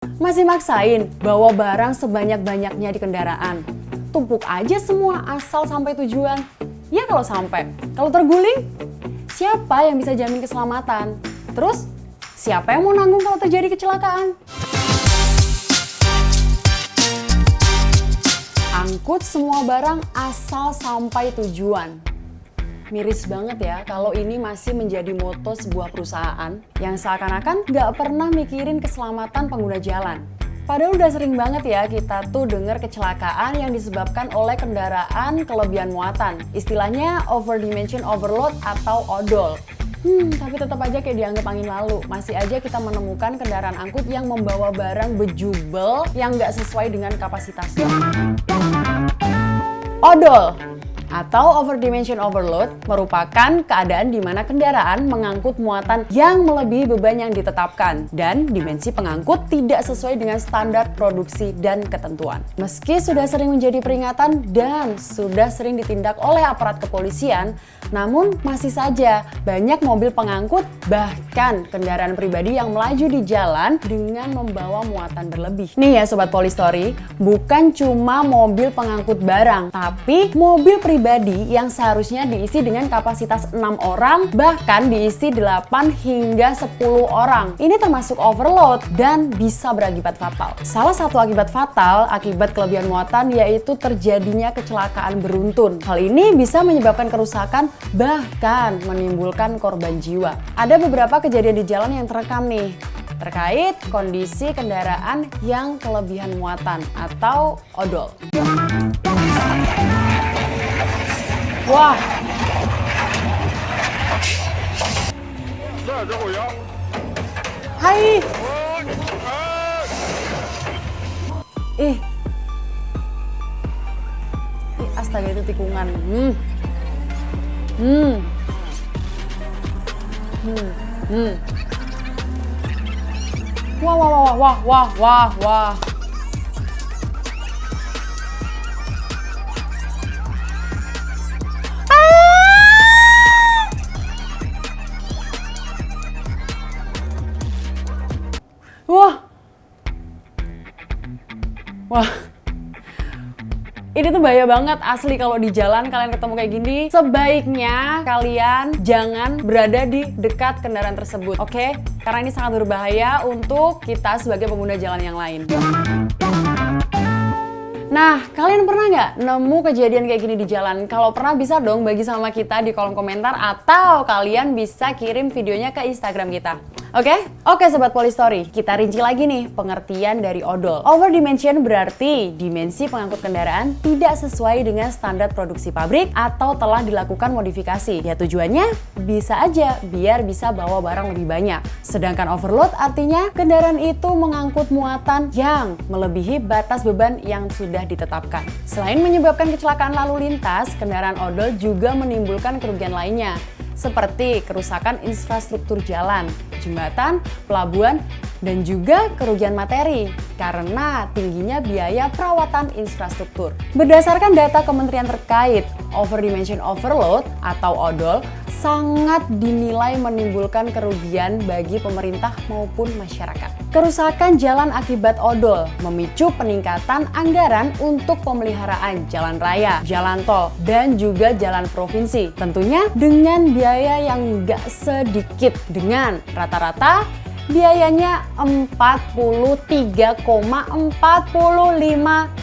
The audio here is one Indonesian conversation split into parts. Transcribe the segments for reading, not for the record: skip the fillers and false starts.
Masih maksain bawa barang sebanyak-banyaknya di kendaraan. Tumpuk aja semua asal sampai tujuan. Ya kalau sampai, kalau terguling, siapa yang bisa jamin keselamatan? Terus, siapa yang mau nanggung kalau terjadi kecelakaan? Angkut semua barang asal sampai tujuan. Miris banget ya kalau ini masih menjadi moto sebuah perusahaan yang seakan-akan nggak pernah mikirin keselamatan pengguna jalan. Padahal udah sering banget ya kita tuh denger kecelakaan yang disebabkan oleh kendaraan kelebihan muatan. Istilahnya over dimension overload atau odol. Tapi tetap aja kayak dianggap angin lalu. Masih aja kita menemukan kendaraan angkut yang membawa barang bejubel yang nggak sesuai dengan kapasitasnya. Odol atau over dimension overload merupakan keadaan di mana kendaraan mengangkut muatan yang melebihi beban yang ditetapkan dan dimensi pengangkut tidak sesuai dengan standar produksi dan ketentuan. Meski sudah sering menjadi peringatan dan sudah sering ditindak oleh aparat kepolisian, namun masih saja banyak mobil pengangkut bahkan kendaraan pribadi yang melaju di jalan dengan membawa muatan berlebih. Nih ya Sobat Polistory, bukan cuma mobil pengangkut barang, tapi mobil pribadi yang seharusnya diisi dengan kapasitas 6 orang bahkan diisi 8 hingga 10 orang. Ini termasuk overload dan bisa berakibat fatal. Salah satu akibat fatal akibat kelebihan muatan yaitu terjadinya kecelakaan beruntun. Hal ini bisa menyebabkan kerusakan bahkan menimbulkan korban jiwa. Ada beberapa kejadian di jalan yang terekam nih terkait kondisi kendaraan yang kelebihan muatan atau odol. Wah. Hai. Ih. Astaga itu tikungan. Wah. Wah, ini tuh bahaya banget asli kalau di jalan kalian ketemu kayak gini. Sebaiknya kalian jangan berada di dekat kendaraan tersebut, oke? Karena ini sangat berbahaya untuk kita sebagai pengguna jalan yang lain. Nah, kalian pernah nggak nemu kejadian kayak gini di jalan? Kalau pernah bisa dong bagi sama kita di kolom komentar atau kalian bisa kirim videonya ke Instagram kita. Oke Sobat Polistory, kita rinci lagi nih pengertian dari odol. Over dimension berarti dimensi pengangkut kendaraan tidak sesuai dengan standar produksi pabrik atau telah dilakukan modifikasi. Ya tujuannya bisa aja biar bisa bawa barang lebih banyak. Sedangkan overload artinya kendaraan itu mengangkut muatan yang melebihi batas beban yang sudah ditetapkan. Selain menyebabkan kecelakaan lalu lintas, kendaraan odol juga menimbulkan kerugian lainnya, seperti kerusakan infrastruktur jalan, jembatan, pelabuhan, dan juga kerugian materi karena tingginya biaya perawatan infrastruktur. Berdasarkan data kementerian terkait, over dimension overload atau odol sangat dinilai menimbulkan kerugian bagi pemerintah maupun masyarakat. Kerusakan jalan akibat odol memicu peningkatan anggaran untuk pemeliharaan jalan raya, jalan tol, dan juga jalan provinsi. Tentunya dengan biaya yang nggak sedikit, dengan rata-rata biayanya 43,45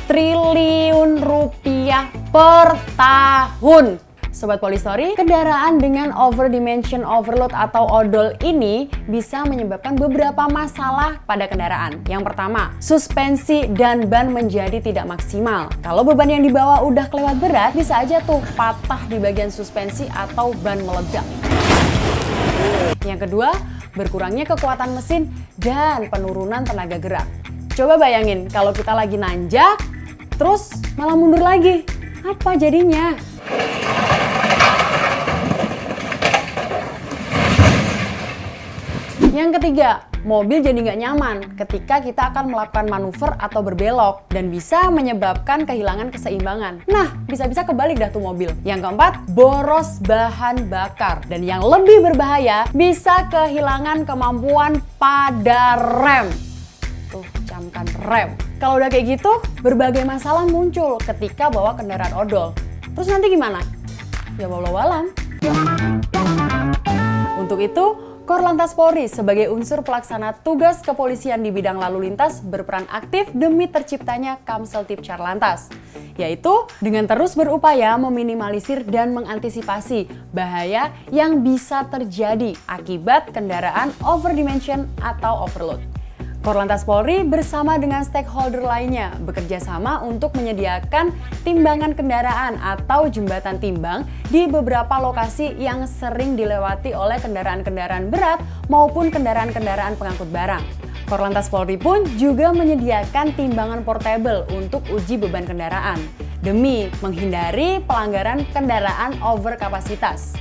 triliun rupiah per tahun. Sobat Polistory, kendaraan dengan over dimension overload atau odol ini bisa menyebabkan beberapa masalah pada kendaraan. Yang pertama, suspensi dan ban menjadi tidak maksimal. Kalau beban yang dibawa udah kelewat berat, bisa aja tuh patah di bagian suspensi atau ban meledak. Yang kedua, berkurangnya kekuatan mesin dan penurunan tenaga gerak. Coba bayangin kalau kita lagi nanjak, terus malah mundur lagi. Apa jadinya? Yang ketiga, mobil jadi nggak nyaman ketika kita akan melakukan manuver atau berbelok dan bisa menyebabkan kehilangan keseimbangan. Nah, bisa-bisa kebalik dah tuh mobil. Yang keempat, boros bahan bakar. Dan yang lebih berbahaya, bisa kehilangan kemampuan pada rem. Tuh, menyiramkan rem. Kalau udah kayak gitu, berbagai masalah muncul ketika bawa kendaraan odol. Terus nanti gimana? Ya walau-walam. Untuk itu, Korlantas Polri sebagai unsur pelaksana tugas kepolisian di bidang lalu lintas berperan aktif demi terciptanya Kamseltib Charlantas, yaitu dengan terus berupaya meminimalisir dan mengantisipasi bahaya yang bisa terjadi akibat kendaraan overdimension atau overload. Korlantas Polri bersama dengan stakeholder lainnya bekerja sama untuk menyediakan timbangan kendaraan atau jembatan timbang di beberapa lokasi yang sering dilewati oleh kendaraan-kendaraan berat maupun kendaraan-kendaraan pengangkut barang. Korlantas Polri pun juga menyediakan timbangan portable untuk uji beban kendaraan demi menghindari pelanggaran kendaraan over kapasitas.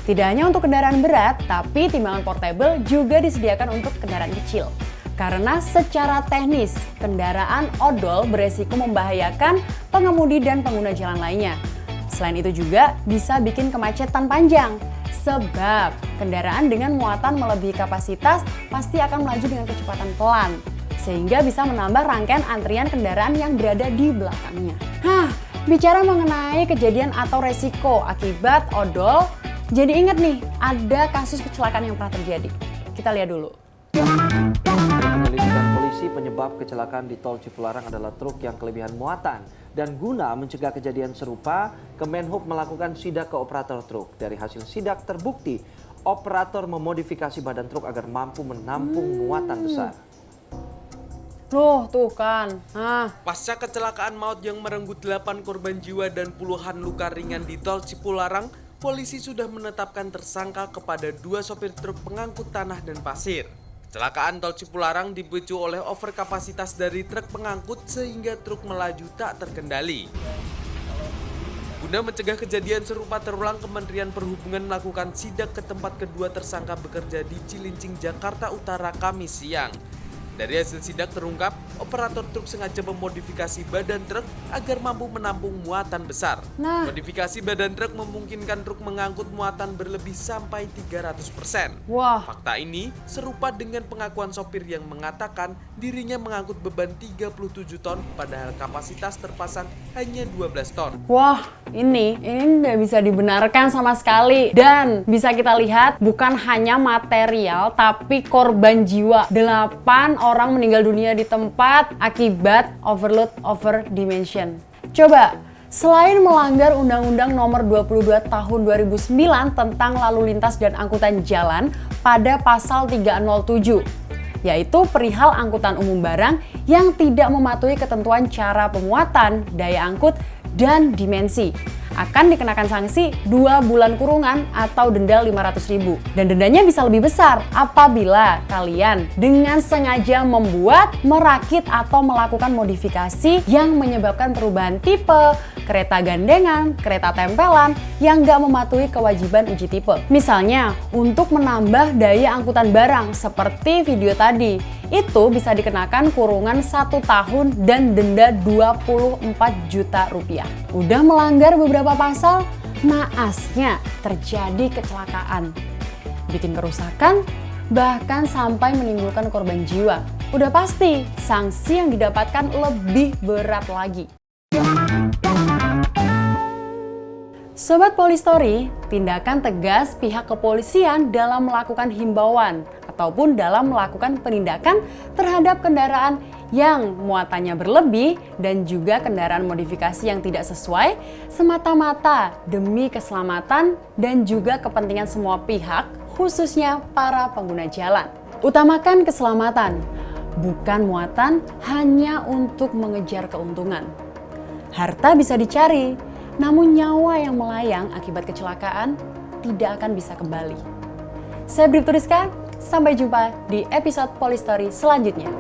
Tidak hanya untuk kendaraan berat, tapi timbangan portable juga disediakan untuk kendaraan kecil. Karena secara teknis, kendaraan odol beresiko membahayakan pengemudi dan pengguna jalan lainnya. Selain itu juga bisa bikin kemacetan panjang, sebab kendaraan dengan muatan melebihi kapasitas pasti akan melaju dengan kecepatan pelan, sehingga bisa menambah rangkaian antrian kendaraan yang berada di belakangnya. Bicara mengenai kejadian atau resiko akibat odol, jadi ingat nih, ada kasus kecelakaan yang pernah terjadi. Kita lihat dulu. Penyelidikan polisi, penyebab kecelakaan di Tol Cipularang adalah truk yang kelebihan muatan. Dan guna mencegah kejadian serupa, Kemenhub melakukan sidak ke operator truk. Dari hasil sidak terbukti, operator memodifikasi badan truk agar mampu menampung muatan besar. Loh, tuh kan. Pasca kecelakaan maut yang merenggut 8 korban jiwa dan puluhan luka ringan di Tol Cipularang, polisi sudah menetapkan tersangka kepada 2 sopir truk pengangkut tanah dan pasir. Kecelakaan Tol Cipularang dipicu oleh overkapasitas dari truk pengangkut sehingga truk melaju tak terkendali. Guna mencegah kejadian serupa terulang, Kementerian Perhubungan melakukan sidak ke tempat kedua tersangka bekerja di Cilincing, Jakarta Utara, Kamis siang. Dari hasil sidak terungkap, operator truk sengaja memodifikasi badan truk agar mampu menampung muatan besar. Modifikasi badan truk memungkinkan truk mengangkut muatan berlebih sampai 300%. Wah. Fakta ini serupa dengan pengakuan sopir yang mengatakan dirinya mengangkut beban 37 ton padahal kapasitas terpasang hanya 12 ton. Wah, ini nggak bisa dibenarkan sama sekali. Dan bisa kita lihat bukan hanya material tapi korban jiwa. 8 orang meninggal dunia di tempat akibat overload overdimension. Coba, selain melanggar Undang-Undang Nomor 22 Tahun 2009 tentang lalu lintas dan angkutan jalan pada pasal 307, yaitu perihal angkutan umum barang yang tidak mematuhi ketentuan cara pemuatan, daya angkut, dan dimensi, akan dikenakan sanksi 2 bulan kurungan atau denda 500.000. Dan dendanya bisa lebih besar apabila kalian dengan sengaja membuat, merakit, atau melakukan modifikasi yang menyebabkan perubahan tipe, kereta gandengan, kereta tempelan yang nggak mematuhi kewajiban uji tipe. Misalnya, untuk menambah daya angkutan barang seperti video tadi, itu bisa dikenakan kurungan 1 tahun dan denda 24 juta rupiah. Udah melanggar beberapa pasal, naasnya terjadi kecelakaan, bikin kerusakan, bahkan sampai menimbulkan korban jiwa. Udah pasti sanksi yang didapatkan lebih berat lagi. Sobat Polistory, tindakan tegas pihak kepolisian dalam melakukan himbauan ataupun dalam melakukan penindakan terhadap kendaraan yang muatannya berlebih dan juga kendaraan modifikasi yang tidak sesuai semata-mata demi keselamatan dan juga kepentingan semua pihak, khususnya para pengguna jalan. Utamakan keselamatan, bukan muatan hanya untuk mengejar keuntungan. Harta bisa dicari, namun nyawa yang melayang akibat kecelakaan tidak akan bisa kembali. Saya Bribtu Rizka, sampai jumpa di episode Polistory selanjutnya.